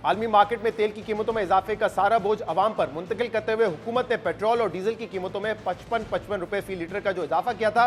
आलमी मार्केट में तेल की कीमतों में इजाफे का सारा बोझ अवाम पर मुंतकिल करते हुए हुकूमत ने पेट्रोल और डीजल की कीमतों में 55 रुपए फी लीटर का जो इजाफा किया था,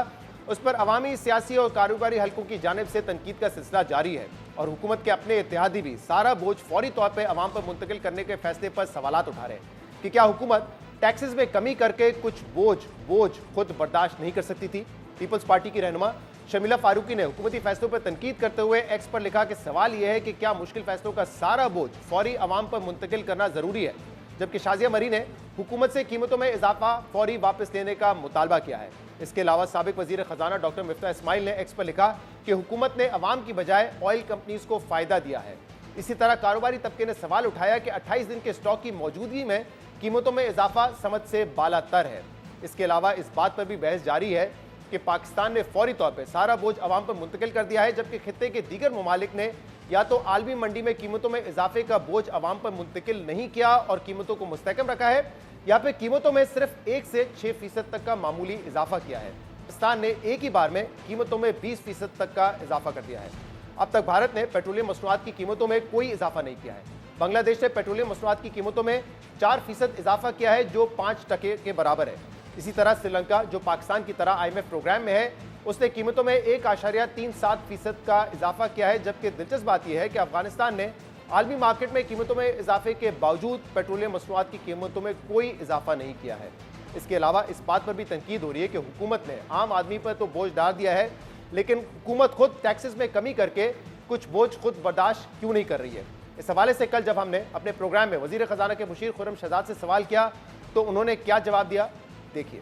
उस पर अवामी, सियासी और कारोबारी हलकों की जानिब से तनकीद का सिलसिला जारी है और हुकूमत के अपने इत्तेहादी भी सारा बोझ फौरी तौर पर अवाम पर मुंतकिल करने के फैसले पर सवालात उठा रहे हैं कि क्या हुकूमत टैक्सेस में कमी करके कुछ बोझ खुद बर्दाश्त नहीं कर सकती थी। पीपल्स पार्टी की रहनुमा शर्मिला फारूकी ने हुकूमती फैसलों पर तनकीद करते हुए एक्स पर लिखा कि सवाल यह है कि क्या मुश्किल फैसलों का सारा बोझ फौरी अवाम पर मुंतकिल करना जरूरी है, जबकि शाजिया मरी ने हुकूमत से कीमतों में इजाफा फौरी वापस लेने का मुतालबा किया है। इसके अलावा साबिक वजीर खजाना डॉक्टर मिफ्ता इस्माइल ने एक्स पर लिखा कि हुकूमत ने अवाम की बजाय ऑयल कंपनीज को फायदा दिया है। इसी तरह कारोबारी तबके ने सवाल उठाया कि 28 दिन के स्टॉक की मौजूदगी में कीमतों में इजाफा समझ से बालातर है। इसके अलावा इस बात पर भी बहस जारी है कि पाकिस्तान ने फौरी तौर पर सारा बोझ अवाम पर मुंतकिल कर दिया है, जबकि खित्ते के दीगर ममालिक ने या तो आलमी मंडी में कीमतों में इजाफे का बोझ अवाम पर मुंतकिल नहीं किया और कीमतों को मुस्तहकम रखा है, या फिर कीमतों में सिर्फ 1 से 6% तक का मामूली इजाफा किया है। पाकिस्तान ने एक ही बार में कीमतों में 20% तक का इजाफा कर दिया है। अब तक भारत ने पेट्रोलियम मसनूआत की कीमतों में कोई इजाफा नहीं किया है। बांग्लादेश ने पेट्रोलियम मसनूआत की कीमतों में 4% इजाफा किया है, जो 5% के बराबर है। इसी तरह श्रीलंका, जो पाकिस्तान की तरह IMF प्रोग्राम में है, उसने कीमतों में 1.37% का इजाफा किया है, जबकि दिलचस्प बात यह है कि अफगानिस्तान ने आलमी मार्केट में कीमतों में इजाफे के बावजूद पेट्रोलियम मसनूआत की कीमतों में कोई इजाफा नहीं किया है। इसके अलावा इस बात पर भी तनकीद हो रही है कि हुकूमत ने आम आदमी पर तो बोझ डाल दिया है, लेकिन हुकूमत खुद टैक्सेस में कमी करके कुछ बोझ खुद बर्दाश्त क्यों नहीं कर रही है। इस हवाले से कल जब हमने अपने प्रोग्राम में वजीर खजाना के मुशीर खुर्रम शहजाद से सवाल किया तो उन्होंने क्या जवाब दिया, देखिए।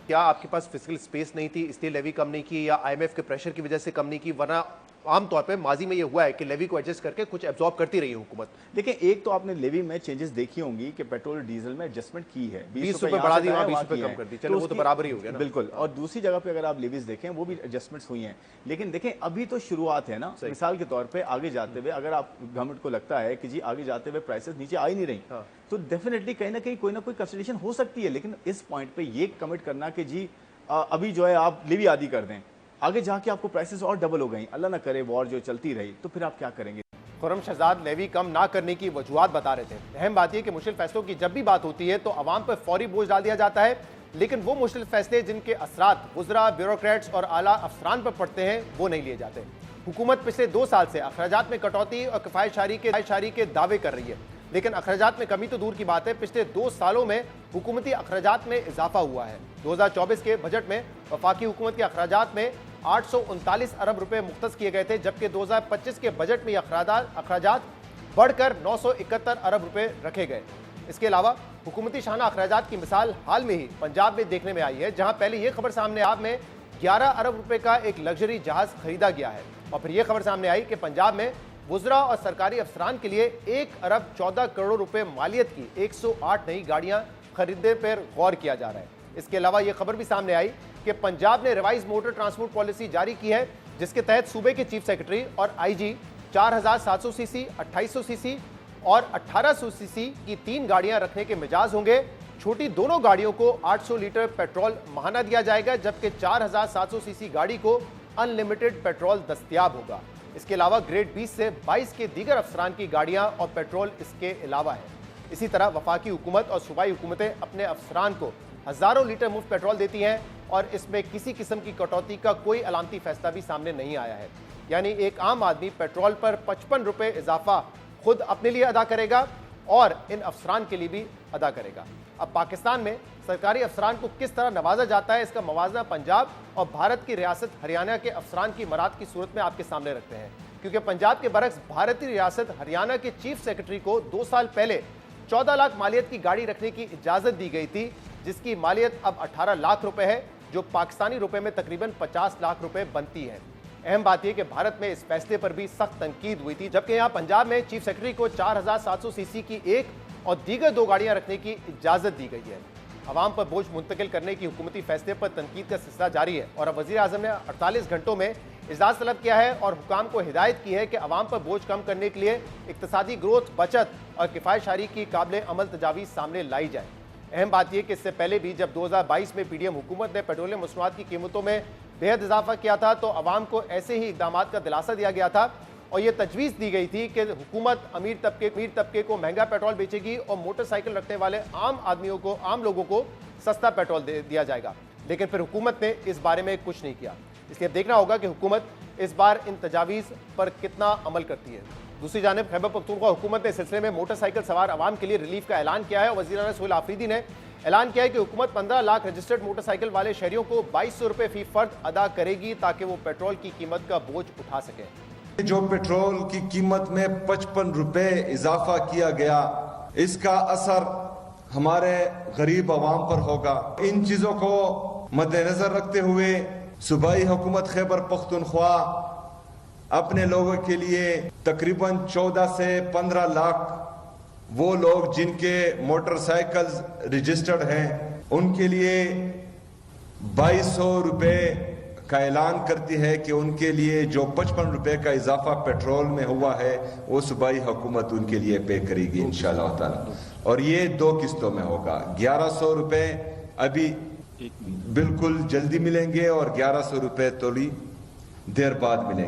क्या आपके पास फिजिकल स्पेस नहीं थी इसलिए लेवी कम नहीं की, या IMF के प्रेशर की वजह से कम नहीं की? वरना आमतौर पे माजी में ये हुआ है कि लेवी को एडजस्ट करके कुछ एब्जॉर्ब करती रही हुकूमत। देखिए, एक तो आपने लेवी में चेंजेस देखी होंगी कि पेट्रोल डीजल में एडजस्टमेंट की है, 20 रुपए बढ़ा दी, 20 रुपए कम कर दी, चलो वो तो बराबर ही हो गया ना। बिल्कुल। और दूसरी जगह पे अगर आप लेवीज देखें वो भी एडजस्टमेंट्स हुई हैं, लेकिन देखें अभी तो शुरुआत है ना। मिसाल के तौर पर आगे जाते हुए अगर आप गवर्नमेंट को लगता है कि जी आगे जाते हुए प्राइसेस नीचे आ ही नहीं रही, तो डेफिनेटली कहीं ना कहीं कोई ना कोई कंसिडरेशन हो सकती है। लेकिन इस पॉइंट पे ये कमिट करना कि जी अभी जो है आप लेवी आदि कर दें, आगे जाके आपको प्राइसेस और डबल हो गई, अल्लाह ना करे वॉर जो चलती रही, तो फिर आप क्या करेंगे? खुर्रम शहजाद लेवी कम ना करने की वजूहात बता रहे थे। अहम बात यह कि मुश्किल फैसलों की जब भी बात होती है तो अवाम पर फौरी बोझ डाल दिया जाता है, लेकिन वो मुश्किल फैसले जिनके असरात वुज़रा, ब्यूरोक्रेट्स और आला अफसरान पर पड़ते हैं वो नहीं लिए जाते। हुकूमत पिछले 2 साल से अखराजात में कटौती और किफायतशारी के दावे कर रही है, लेकिन अखराजात में कमी तो दूर की बात है, पिछले 2 सालों में हुकूमती अखराजात में इजाफा हुआ है। 2024 के बजट में वफाकी हुकूमत के अखराजात में 839 अरब रुपए मुख्तस किए गए थे, जबकि 2025 के बजट में अखराजात बढ़कर 971 अरब रुपए रखे गए। इसके अलावा हुकूमती शाना अखराजात की मिसाल हाल में ही पंजाब में देखने में आई है, जहां पहले यह खबर सामने आप में 11 अरब रुपए का एक लग्जरी जहाज खरीदा गया है, और फिर यह खबर सामने आई कि पंजाब में वुज़रा और सरकारी अफसरान के लिए 1 अरब 14 करोड़ रुपए मालियत की 108 नई गाड़ियां खरीदने पर गौर किया जा रहा है। इसके अलावा यह खबर भी सामने आई कि पंजाब ने रिवाइज मोटर ट्रांसपोर्ट पॉलिसी जारी की है, जिसके तहत सूबे के चीफ सेक्रेटरी और IG 4700 सीसी, 2800 सीसी और 1800 सीसी की 3 गाड़ियां रखने के मिजाज होंगे। छोटी दोनों गाड़ियों को 800 लीटर पेट्रोल माहाना दिया जाएगा, जबकि 4700 सीसी गाड़ी को अनलिमिटेड पेट्रोल दस्तयाब होगा। इसके अलावा ग्रेड 20 से 22 के दीगर अफसरान की गाड़ियां और पेट्रोल इसके अलावा है। इसी तरह वफाकी हुकूमत और सूबाई हुकूमतें अपने अफसरान को हजारों लीटर मुफ्त पेट्रोल देती हैं और इसमें किसी किस्म की कटौती का कोई अलामती फैसला भी सामने नहीं आया है। यानी एक आम आदमी पेट्रोल पर 55 रुपए इजाफा खुद अपने लिए अदा करेगा और इन अफसरान के लिए भी अदा करेगा। अब पाकिस्तान में सरकारी अफसरान को किस तरह नवाजा जाता है, इसका मवाजना पंजाब और भारत की रियासत हरियाणा के अफसरान की मराद की सूरत में आपके सामने रखते हैं, क्योंकि पंजाब के बरक्स भारतीय रियासत हरियाणा के चीफ सेक्रेटरी को 2 साल पहले 14 लाख मालियत की गाड़ी रखने की इजाजत दी गई थी, जिसकी मालियत अब 18 लाख रुपए है, जो पाकिस्तानी रुपए में तकरीबन 50 लाख रुपए बनती है। अहम बात यह कि भारत में इस फैसले पर भी सख्त तनकीद हुई थी, जबकि यहाँ पंजाब में चीफ सेक्रेटरी को 4700 सीसी की 1 और दीगर 2 गाड़ियां रखने की इजाजत दी गई है। अवाम पर बोझ मुंतकिल करने की हुकूमती फैसले पर तनकीद का सिलसिला जारी है और अब वज़ीर आज़म ने 48 घंटों में इजलास तलब किया है और हुकाम को हिदायत की है कि अवाम पर बोझ कम करने के लिए इक्तिसादी ग्रोथ, बचत और किफ़ायतशारी की काबिल अमल तजावीज़ सामने लाई जाए। अहम बात यह कि इससे पहले भी जब 2022 में PDM हुकूमत ने पेट्रोलियम मसनूआत की कीमतों में बेहद इजाफा किया था तो अवाम को ऐसे ही इकदाम का दिलासा दिया गया था और यह तजवीज़ दी गई थी कि हुकूमत अमीर तबके को महंगा पेट्रोल बेचेगी और मोटरसाइकिल रखने वाले आम आदमियों को, आम लोगों को सस्ता पेट्रोल दिया जाएगा। लेकिन फिर हुकूमत ने इस बारे में कुछ नहीं किया। इसलिए देखना होगा कि हुकूमत इस बार इन तजावीज़ पर कितना अमल करती है। दूसरी जानिब खैबर पख्तूनख्वा हुकूमत ने इस सिलसिले में मोटरसाइकिल सवार आवाम के लिए रिलीफ का ऐलान किया है और वज़ीर-ए-आला सोहेल आफरीदी ने ऐलान किया है कि हुकूमत 15 लाख रजिस्टर्ड मोटरसाइकिल वाले शहरियों को 2200 रुपये फी फर्द अदा करेगी ताकि वो पेट्रोल की कीमत का बोझ उठा सकें। जो पेट्रोल की कीमत में 55 रुपए इजाफा किया गया, इसका असर हमारे गरीब आवाम पर होगा। इन चीजों को मद्देनजर रखते हुए सूबाई हुकूमत खैबर पख्तूनख्वा अपने लोगों के लिए तकरीबन 14 से 15 लाख वो लोग जिनके मोटरसाइकिल रजिस्टर्ड हैं उनके लिए 2200 रुपए का ऐलान करती है कि उनके लिए जो 55 रुपए का इजाफा पेट्रोल में हुआ है वो सूबाई हुकूमत उनके लिए पे करेगी इंशाअल्लाह ताला। और ये 2 किस्तों में होगा। 1100 रुपए अभी बिल्कुल जल्दी मिलेंगे और 1100 रुपए थोड़ी देर बाद मिलेंगे।